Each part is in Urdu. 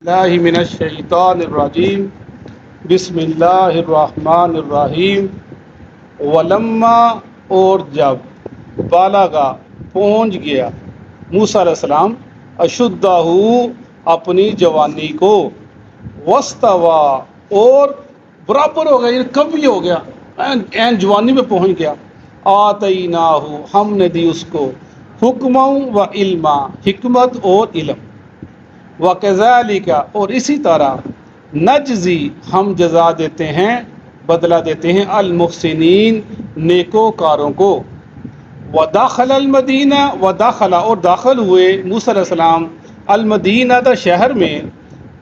اللہ من الشیطان الرجیم بسم اللہ الرحمن الرحیم ولما اور جب بالغا پہنچ گیا موسیٰ علیہ السلام اشدہ اپنی جوانی کو وستوا اور برابر ہو گیا یعنی کبھی ہو گیا این جوانی میں پہنچ گیا آتیناہ ہم نے دی اس کو حکما و علما حکمت اور علم وَكَذَلِكَ اور اسی طرح نجزی ہم جزا دیتے ہیں بدلہ دیتے ہیں المحسنین نیکوکاروں کو وداخل المدینہ وداخل اور داخل ہوئے موسیٰ علیہ السلام المدینہ تا شہر میں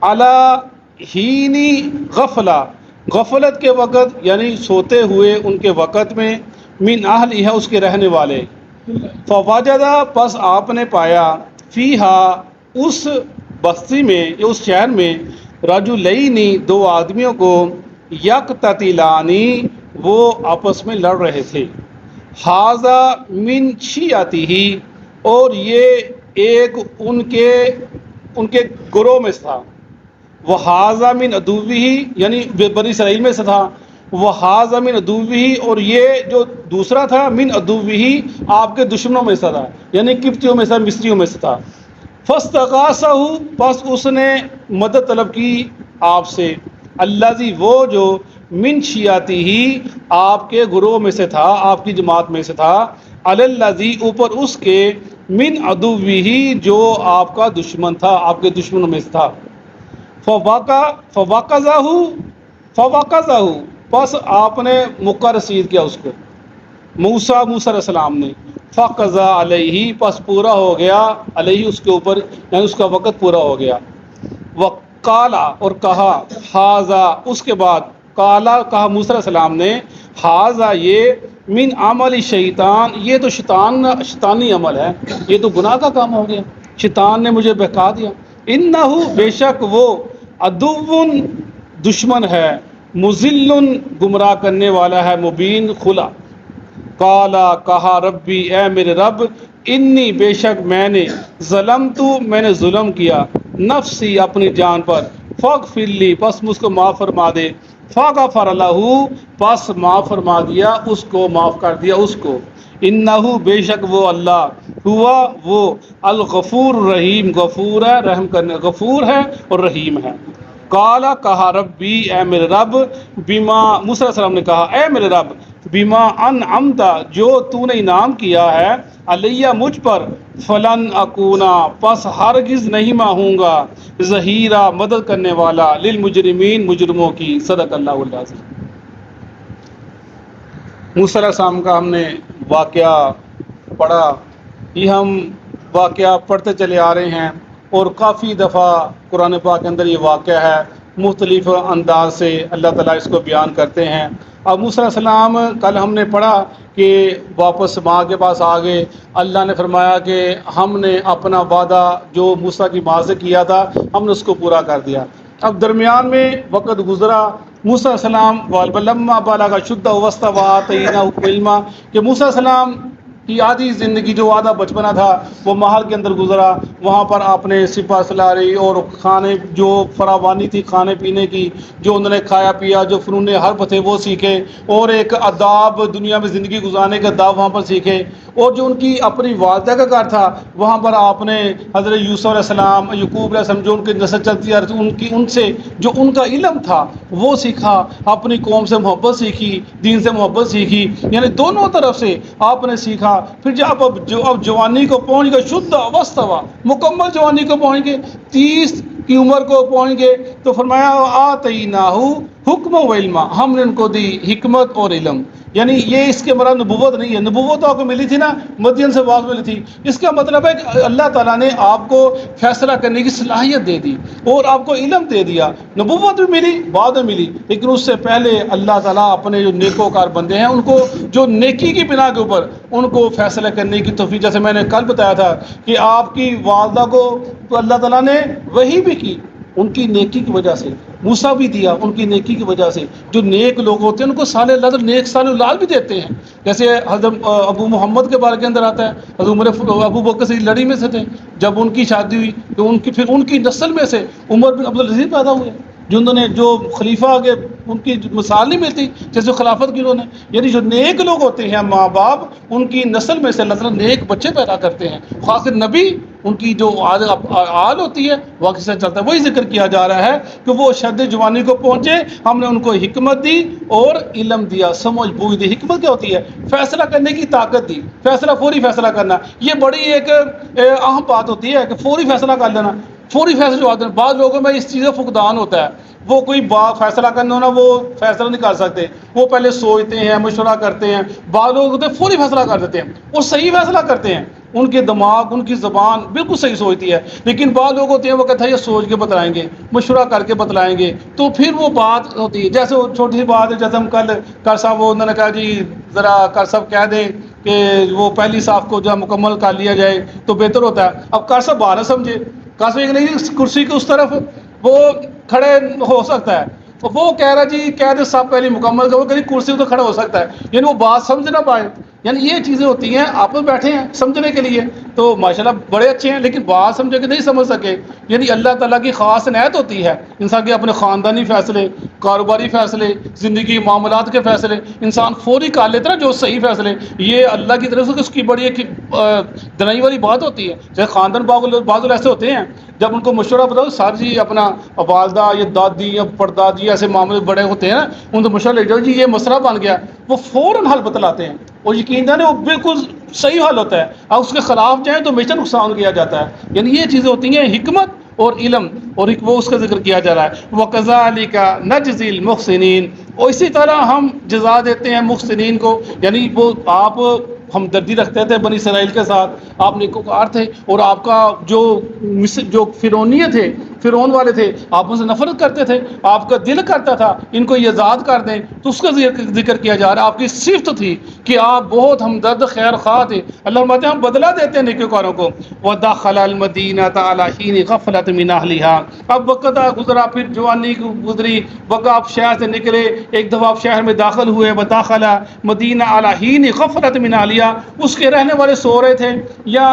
علی حینی غفلہ غفلت کے وقت یعنی سوتے ہوئے ان کے وقت میں من اہلہا اس کے رہنے والے فوجدہ پس آپ نے پایا فیہا اس بستی میں یا اس شہر میں رجلینی دو آدمیوں کو یقتتلانی وہ آپس میں لڑ رہے تھے ھذا من شیعتہ اور یہ ایک ان کے گروہ میں سے تھا وہ ھذا من عدوہ یعنی بنی اسرائیل میں سے تھا وہ ھذا من عدوہ اور یہ جو دوسرا تھا من عدوہ آپ کے دشمنوں میں سے تھا یعنی قبطیوں میں سے مصریوں میں سے تھا فاستغاثہ پس اس نے مدد طلب کی آپ سے الذی وہ جو من شیعتہ آپ کے گروہ میں سے تھا آپ کی جماعت میں سے تھا علی الذی اوپر اس کے من عدوہ جو آپ کا دشمن تھا آپ کے دشمنوں میں سے تھا فوقظہ پس آپ نے موقع رسید کیا اس کو موسیٰ علیہ السلام نے فقضا علیہ پس پورا ہو گیا علیہ اس کے اوپر یعنی اس کا وقت پورا ہو گیا وقالا اور کہا ھذا اس کے بعد کالا کہا موسیٰ علیہ السلام نے ھذا یہ من عمل شیطان یہ تو شیطانی عمل ہے یہ تو گناہ کا کام ہو گیا شیطان نے مجھے بہکا دیا انہ بے شک وہ عدو دشمن ہے مضل گمراہ کرنے والا ہے مبین کھلا قالا کہا ربی اے میرے رب انی بے شک میں نے ظلم کیا نفسی اپنی جان پر فاغفر لی پس مجھ کو معاف فرما دے فغفر لہ پس معاف فرما دیا اس کو معاف کر دیا اس کو انہ بے شک وہ اللہ ہوا وہ الغفور الرحیم غفور ہے رحم کرنے غفور ہے اور رحیم ہے قالا کہا ربی اے میرے رب بما موسیٰ علیہ السلام نے کہا اے میرے رب بما انعمت جو تو نے انعام کیا ہے علیہ مجھ پر فلن اکونا پس ہرگز نہیں میں ہوں گا ظہیرا مدد کرنے والا للمجرمین مجرموں کی صدق اللہ العظیم۔ موسیٰ علیہ السلام کا ہم نے واقعہ پڑھا یہ ہم واقعہ پڑھتے چلے آ رہے ہیں اور کافی دفعہ قرآن پاک کے اندر یہ واقعہ ہے مختلف انداز سے اللہ تعالیٰ اس کو بیان کرتے ہیں۔ اب موسیٰ علیہ السلام کل ہم نے پڑھا کہ واپس ماں کے پاس آ گئے اللہ نے فرمایا کہ ہم نے اپنا وعدہ جو موسیٰ کی ماں سے کیا تھا ہم نے اس کو پورا کر دیا۔ اب درمیان میں وقت گزرا موسیٰ علیہ السلام ولما بلغ اشدہ واستوى آتیناہ علما کہ موسیٰ علیہ السلام کی آدھی زندگی جو آدھا بچپنا تھا وہ محل کے اندر گزرا وہاں پر آپ نے سپہ سلاری اور کھانے جو فراوانی تھی کھانے پینے کی جو انہوں نے کھایا پیا جو فنون حرب تھے وہ سیکھے اور ایک آداب دنیا میں زندگی گزارنے کے آداب وہاں پر سیکھے اور جو ان کی اپنی والدہ کا گھر تھا وہاں پر آپ نے حضرت یوسف علیہ السلام یعقوب علیہ السلام جو ان کی نسل چلتی آ رہی تھی ان سے جو ان کا علم تھا وہ سیکھا اپنی قوم سے محبت سیکھی دین سے محبت سیکھی یعنی دونوں طرف سے آپ نے سیکھا۔ پھر جب اب جوانی کو پہنچ گئے شدھ وستوا مکمل جوانی کو پہنچ گئے 30 کی عمر کو پہنچ گئے تو فرمایا آتیناہ حکم و علما ہم نے ان کو دی حکمت اور علم یعنی یہ اس کے مراد نبوت نہیں ہے نبوت آپ کو ملی تھی نا مدین سے باز ملی تھی اس کا مطلب ہے کہ اللہ تعالیٰ نے آپ کو فیصلہ کرنے کی صلاحیت دے دی اور آپ کو علم دے دیا نبوت بھی ملی بعد میں ملی لیکن اس سے پہلے اللہ تعالیٰ اپنے جو نیکوکار بندے ہیں ان کو جو نیکی کی بنا کے اوپر ان کو فیصلہ کرنے کی توفیق جیسے میں نے کل بتایا تھا کہ آپ کی والدہ کو اللہ تعالیٰ نے وحی بھی کی ان کی نیکی کی وجہ سے، موسیٰ بھی دیا ان کی نیکی کی وجہ سے۔ جو نیک لوگ ہوتے ہیں ان کو صالح اللہ تعالیٰ نیک صالح اولاد بھی دیتے ہیں، جیسے حضرت ابو محمد کے بارے کے اندر آتا ہے، حضرت عمر ابو بکر سے لڑی میں سے تھے، جب ان کی شادی ہوئی تو پھر ان کی نسل میں سے عمر بن عبدالعزیز پیدا ہوئے، جنہوں نے جو خلیفہ آگے ان کی مثال نہیں ملتی جیسے خلافت کی انہوں نے، یعنی جو نیک لوگ ہوتے ہیں ماں باپ، ان کی نسل میں سے اللہ تعالیٰ نیک بچے پیدا کرتے ہیں، خاص نبی ان کی جو آل ہوتی ہے وہ کس سے چلتا ہے۔ وہی ذکر کیا جا رہا ہے کہ وہ شد جوانی کو پہنچے، ہم نے ان کو حکمت دی اور علم دیا، سمجھ بوجھ دی۔ حکمت کیا ہوتی ہے؟ فیصلہ کرنے کی طاقت دی، فیصلہ فوری فیصلہ کرنا، یہ بڑی ایک اہم بات ہوتی ہے کہ فوری فیصلہ کر لینا، فوری فیصلہ جو آتے ہیں۔ بعض لوگوں میں اس چیز کا فقدان ہوتا ہے، وہ کوئی بات فیصلہ کرنا ہونا وہ فیصلہ نہیں کر سکتے، وہ پہلے سوچتے ہیں، مشورہ کرتے ہیں۔ بعض لوگ ہوتے ہیں فوری فیصلہ کر دیتے ہیں اور صحیح فیصلہ کرتے ہیں، ان کے دماغ ان کی زبان بالکل صحیح سوچتی ہے، لیکن بعض لوگ ہوتے ہیں وہ کہتے ہیں یہ سوچ کے بتلائیں گے، مشورہ کر کے بتلائیں گے، تو پھر وہ بات ہوتی ہے۔ جیسے وہ چھوٹی سی بات ہے، جیسے ہم کل کر صاحب وہ انہوں نے کہا جی ذرا کر صاحب کہہ دیں کہ وہ پہلی صاف کو جو مکمل کر لیا جائے تو بہتر ہوتا ہے۔ اب کر صاحب بات نہ سمجھے، کر صاحب ایک نہیں کرسی کے اس طرف وہ کھڑے ہو سکتا ہے، وہ کہہ رہا جی کہہ دے صاحب پہلی مکمل کا، وہ کہیں کرسی تو کھڑا ہو سکتا ہے، یعنی وہ بات سمجھ نہ پائے۔ یعنی یہ چیزیں ہوتی ہیں، آپ میں بیٹھے ہیں سمجھنے کے لیے تو ماشاءاللہ بڑے اچھے ہیں، لیکن بات سمجھے کہ نہیں سمجھ سکے۔ یعنی اللہ تعالیٰ کی خاص عنایت ہوتی ہے انسان کے اپنے خاندانی فیصلے، کاروباری فیصلے، زندگی معاملات کے فیصلے انسان فوری کر لیتا ہے جو صحیح فیصلے، یہ اللہ کی طرف سے اس کی بڑی ایک دنائی والی بات ہوتی ہے۔ جیسے خاندان بعض ایسے ہوتے ہیں جب ان کو مشورہ بتاؤ سر جی اپنا والدہ یا دادی یا پردادی ایسے معاملے بڑے ہوتے ہیں نا، ان کو مشورہ لے جاؤ جی یہ مسئلہ بن گیا، وہ فوراً حل بتلاتے ہیں اور یقین جانے وہ بالکل صحیح حل ہوتا ہے، اور اس کے خلاف جائیں تو ہمیشہ نقصان کیا جاتا ہے۔ یعنی یہ چیزیں ہوتی ہیں حکمت اور علم، اور وہ اس کا ذکر کیا جا رہا ہے۔ وَكَذَلِكَ نَجْزِي الْمُحْسِنِينَ، اور اسی طرح ہم جزا دیتے ہیں محسنین کو، یعنی وہ آپ ہمدردی رکھتے تھے بنی اسرائیل کے ساتھ، آپ نیکوکار تھے، اور آپ کا جو فرعونیت تھے، فرعون والے تھے، آپ ان سے نفرت کرتے تھے، آپ کا دل کرتا تھا ان کو یہ آزاد کر دیں، تو اس کا ذکر کیا جا رہا ہے۔ آپ کی صفت تھی کہ آپ بہت ہمدرد خیر خواہ تھے۔ اللہ فرماتے ہیں ہم بدلہ دیتے ہیں نیکوکاروں کو۔ وَدَخَلَ الْمَدِينَةَ عَلَىٰ حِينِ غَفْلَةٍ مِّنْ أَهْلِهَا، اب وقت گزرا، پھر جوانی گزری، وقت آپ شہر سے نکلے، ایک دفعہ آپ شہر میں داخل ہوئے، وَدَخَلَ مدینہ عَلَىٰ حِينِ غَفْلَةٍ مِّنْ أَهْلِهَا، اس کے رہنے والے سو رہے تھے، یا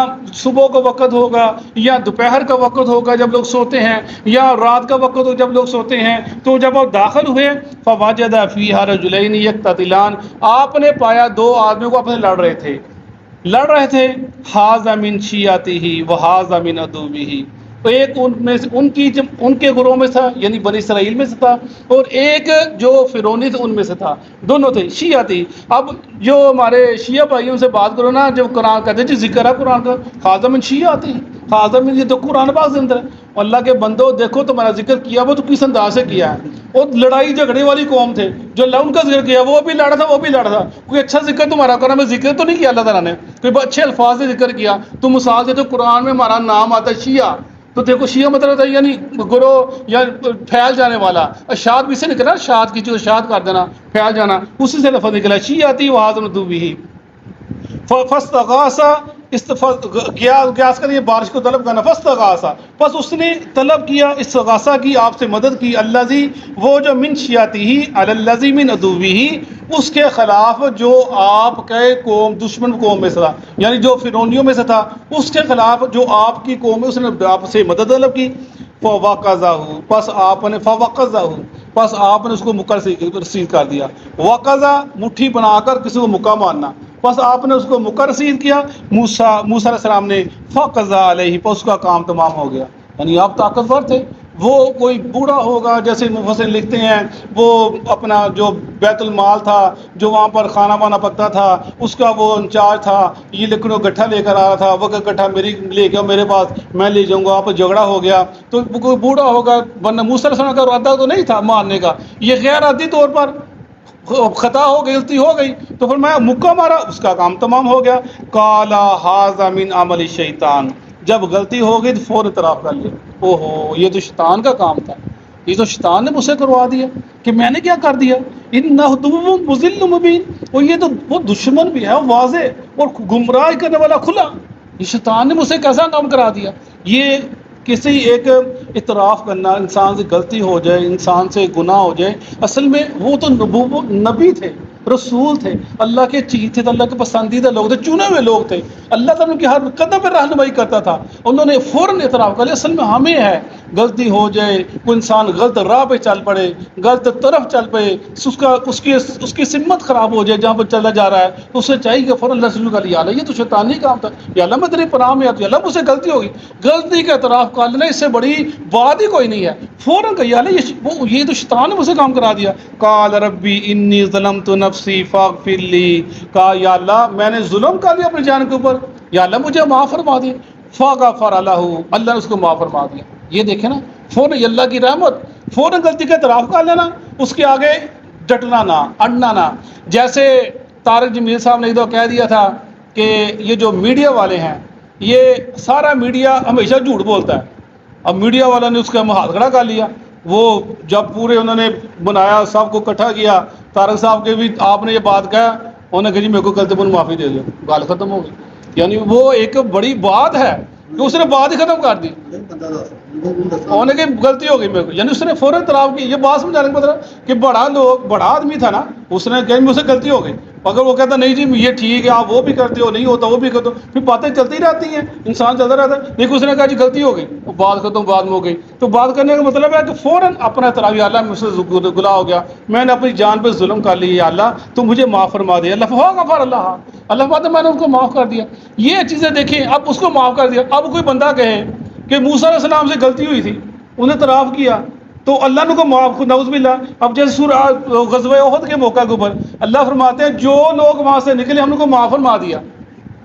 صبح کا وقت ہوگا یا دوپہر کا وقت ہوگا جب لوگ سوتے ہیں، یا رات کا وقت ہو جب لوگ سوتے ہیں، تو جب وہ داخل ہوئے فَوَجَدَ فِيهَا رَجُلَيْنِ يَقْتَتِلَانِ، آپ نے پایا دو آدمیوں کو اپنے لڑ رہے تھے، هَٰذَا مِن شِيَّعَتِهِ وَهَٰذَا مِنْ عَدُوِّهِ، ایک ان میں سے ان کے گروہ میں تھا یعنی بنی اسرائیل میں سے تھا، اور ایک جو فرعونی تھے ان میں سے تھا، دونوں تھے شیعہ تھی۔ اب جو ہمارے شیعہ بھائیوں سے بات کرو نا، جب قرآن کہتے ہیں جی ذکر ہے قرآن کا، خاصہ من شیعہ آتی ہے، خاصہ من، یہ تو قرآن پاک کے اندر ہے۔ اللہ کے بندو دیکھو تمہارا ذکر کیا وہ تو کس انداز سے کیا ہے، اور لڑائی جھگڑے والی قوم تھے، جو اللہ ان کا ذکر کیا وہ بھی لڑا تھا وہ بھی لڑا تھا، کوئی اچھا ذکر تمہارا قرآن میں ذکر تو نہیں کیا اللہ تعالیٰ نے، کوئی اچھے الفاظ سے ذکر کیا۔ تو مثال سے تو قرآن میں ہمارا نام آتا ہے شیعہ، تو دیکھو شیعہ مطلب ہوتا ہے یعنی گروہ یا پھیل جانے والا، اشاعت بھی سے نکلا، شاعت کی چیز اشاعت کر دینا، پھیل جانا، اسی سے لفظ نکلا شیعتی وَهَٰذَا مِنْ عَدُوِّهِ۔ فَاسْتَغَاثَ، قیاس کریے بارش کو طلب کرنا، فَاسْتَغَاثَ، پس اس نے طلب کیا، استغاثہ کی، آپ سے مدد کی، الذی، وہ جو من شیعتہ علی الذی من عدوہ، اس کے خلاف جو آپ کے قوم دشمن قوم میں سے تھا، یعنی جو فرعونیوں میں سے تھا اس کے خلاف جو آپ کی قوم ہے، اس نے آپ سے مدد طلب کی۔ فَوَقَظَهُ، پس آپ نے اس کو مکر رسید کر دیا۔ وقضا، مٹھی بنا کر کسی کو مکہ مارنا، پس آپ نے اس کو مکر رسید کیا موسیٰ علیہ السلام نے، فقضا علیہ، پس اس کا کام تمام ہو گیا۔ یعنی آپ طاقتور تھے، وہ کوئی بوڑھا ہوگا جیسے مفسر لکھتے ہیں، وہ اپنا جو بیت المال تھا، جو وہاں پر کھانا وانا پکتا تھا، اس کا وہ انچارج تھا، یہ لکھنؤ گٹھا لے کر آ رہا تھا، وہ گٹھا میری لے کے میرے پاس، میں لے جاؤں گا، آپ جھگڑا ہو گیا تو کوئی بوڑھا ہوگا، ورنہ موسیٰ علیہ السلام کا ارادہ تو نہیں تھا مارنے کا، یہ غیر عادی طور پر خطا ہو گئی، غلطی ہو گئی، تو پھر میں مکہ مارا، اس کا کام تمام ہو گیا۔ قال ھذا من عمل الشیطان، جب غلطی ہو گئی تو فوراً اعتراف کر لیا، اوہو یہ تو شیطان کا کام تھا، یہ تو شیطان نے مجھ سے کروا دیا کہ میں نے کیا کر دیا، انہ عدو مضل مبین، اور یہ تو وہ دشمن بھی ہے واضح اور گمراہ کرنے والا کھلا، یہ شیطان نے مجھ سے کیسا کام کرا دیا۔ یہ کسی ایک اعتراف کرنا، انسان سے غلطی ہو جائے، انسان سے گناہ ہو جائے، اصل میں وہ تو نبی تھے، رسول تھے، اللہ کے چیز تھے، اللہ کے پسندیدہ لوگ تھے، چنے ہوئے لوگ تھے، اللہ تعالیٰ کی ہر قدم پہ رہنمائی کرتا تھا، انہوں نے فوراً اعتراف کر لیا۔ اصل میں ہمیں ہے غلطی ہو جائے، کوئی انسان غلط راہ پہ چل پڑے، غلط طرف چل پڑے، اس کی سمت خراب ہو جائے جہاں پر چلا جا رہا ہے، تو اسے چاہیے کہ فوراً اللہ سے کر لیا، اللہ یہ تو شیطانی کام تھا، یا اللہ میں تیری پناہ میں آتی، اللہ مجھ سے غلطی ہوگی، غلطی کا اعتراف کر لینا اس سے بڑی بات ہی کوئی نہیں ہے، فوراً کہ یا اللہ یہ تو شیطان نے مجھ سے کام کرا دیا۔ قال ربی انی ظلمت نفسی فاغفر لی، کہا یا اللہ میں نے ظلم کر لیا اپنی جان کے اوپر، یا اللہ مجھے معاف فرما دے، فغفر لہ، اللہ نے اس کو معاف فرما دیا۔ یہ دیکھیں نا، فوراً اللہ کی رحمت، فوراً غلطی کا اعتراف کر لینا، اس کے آگے ڈٹنا نہ، اڑنا نہ۔ جیسے طارق جمیل صاحب نے ایک دو کہہ دیا تھا کہ یہ جو میڈیا والے ہیں، یہ سارا میڈیا ہمیشہ جھوٹ بولتا ہے، اب میڈیا والا نے اس کا ہاتھ کھڑا کر لیا، وہ جب پورے انہوں نے بنایا، سب کو اکٹھا کیا، طارق صاحب کے بھی آپ نے یہ بات کہا، انہوں نے کہا جی میرے کو غلطی پر معافی دے دو، گال ختم ہو گئی۔ یعنی وہ ایک بڑی بات ہے کہ اس نے بات ہی ختم کر دی، انہوں نے کہا غلطی ہو گئی میرے کو، یعنی اس نے فوراً اعتراف کی۔ یہ بات سمجھانے کا مطلب کہ بڑا آدمی تھا نا، اس نے کہا مجھ سے غلطی ہو گئی، اگر وہ کہتا نہیں جی یہ ٹھیک ہے آپ وہ بھی کرتے ہو، نہیں ہوتا وہ بھی کرتے ہو، پھر باتیں چلتی رہتی ہیں، انسان چلتا رہتا ہے، لیکن اس نے کہا جی غلطی ہو گئی، وہ بات ختم، بعد میں ہو گئی۔ تو بات کرنے کا مطلب ہے کہ فوراً اپنا اعتراف، یا اللہ مجھ سے گناہ ہو گیا، میں نے اپنی جان پہ ظلم کر لی، یا اللہ تو مجھے معاف فرما دے، اللہ غفر اللہ، اللہ بات میں نے ان کو معاف کر دیا۔ یہ چیزیں دیکھیں، اب اس کو معاف کر دیا، اب کوئی بندہ کہے کہ موسیٰ علیہ السلام سے غلطی ہوئی تھی، انہیں اعتراف کیا تو اللہ نے کو معاف، نعوذ باللہ۔ اب جیسے سورہ غزوہ احد کے موقع کے اوپر اللہ فرماتے ہیں جو لوگ وہاں سے نکلے ہم نے کو معاف فرما دیا،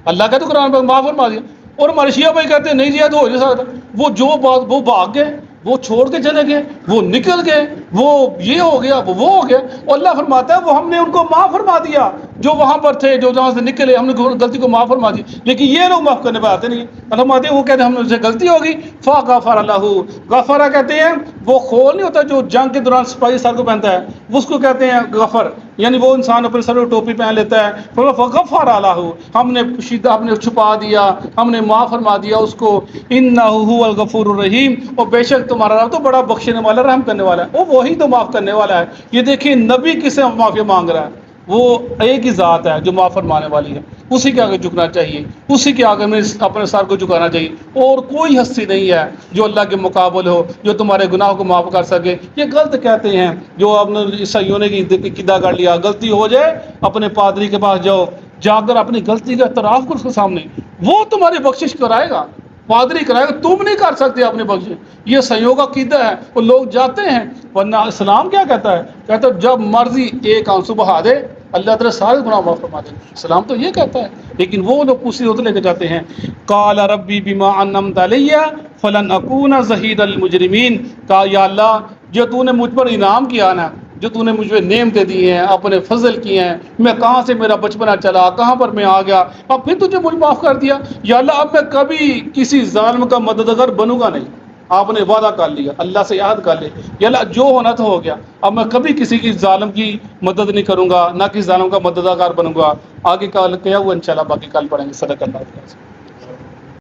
اللہ کا تو قرآن پہ معاف فرما دیا، اور ہمارے شیعہ بھائی کہتے ہیں نہیں جی تو ہو نہیں سکتا، وہ جو بات وہ بھاگ گئے، وہ چھوڑ کے چلے گئے، وہ نکل گئے، وہ یہ ہو گیا، وہ ہو گیا، اور اللہ فرماتا ہے وہ ہم نے ان کو معاف فرما دیا جو وہاں پر تھے، جو جہاں سے نکلے ہم نے غلطی کو معاف فرما دی، لیکن یہ لوگ معاف کرنے پہ آتے نہیں۔ اللہ فرماتے ہیں وہ کہتے ہیں ہم سے غلطی ہوگی، فغفر لہ، غفرہ کہتے ہیں وہ خول نہیں ہوتا جو جنگ کے دوران سپاہی سر کو پہنتا ہے، اس کو کہتے ہیں غفر، یعنی وہ انسان اپنے سر کو ٹوپی پہن لیتا ہے، فغفر لہ، ہم نے پوشیدہ، ہم نے چھپا دیا، ہم نے معاف فرما دیا اس کو، انہ هو الغفور الرحیم، اور بے شک تمہارا رب تو بڑا بخشنے والا، رحم کرنے والا ہے، وہ وہی تو معاف کرنے والا ہے۔ یہ دیکھیں نبی کس سے معافی مانگ رہا ہے، وہ ایک ہی ذات ہے جو معاف فرمانے والی ہے، اسی کے آگے جھکنا چاہیے، اسی کے آگے میں اپنے سر کو جھکانا چاہیے، اور کوئی ہستی نہیں ہے جو اللہ کے مقابل ہو، جو تمہارے گناہوں کو معاف کر سکے۔ یہ غلط کہتے ہیں جو آپ نے عیسائیوں نے قیدا کر لیا، غلطی ہو جائے اپنے پادری کے پاس جاؤ، جا کر اپنی غلطی کا اعتراف کرو اس کے سامنے، وہ تمہاری بخشش کرائے گا، پادری کرائے گا، تم نہیں کر سکتے اپنے بخشش۔ یہ عیسائیوں کا عقیدہ ہے، وہ لوگ جاتے ہیں، ورنہ اسلام کیا کہتا ہے؟ کہتا ہے جب مرضی ایک آنسو بہا دے اللہ تعالیٰ سارے گناہ معاف فرما دے، اسلام تو یہ کہتا ہے، لیکن وہ لوگ اسی ہوتے لے کے جاتے ہیں۔ قال ربی بما انعمت علی فلن اکون ظہیر المجرمین، کہا یا اللہ جو تو نے مجھ پر انعام کیا نا، جو تو نے مجھ پہ نعمتیں دی ہیں، اپنے فضل کیے ہیں، میں کہاں سے میرا بچپنا چلا، کہاں پر میں آ گیا، اب پھر تجھے مجھ معاف کر دیا، یا اللہ اب میں کبھی کسی ظالم کا مددگار بنوں گا نہیں۔ آپ نے وعدہ کر لیا، اللہ سے یاد کر لے، یا اللہ جو ہونا تھا ہو گیا، اب میں کبھی کسی کی ظالم کی مدد نہیں کروں گا، نہ کسی ظالم کا مددگار بنوں گا۔ آگے کل کیا ہوا انشاءاللہ باقی کل پڑھیں گے۔ صدق اللہ۔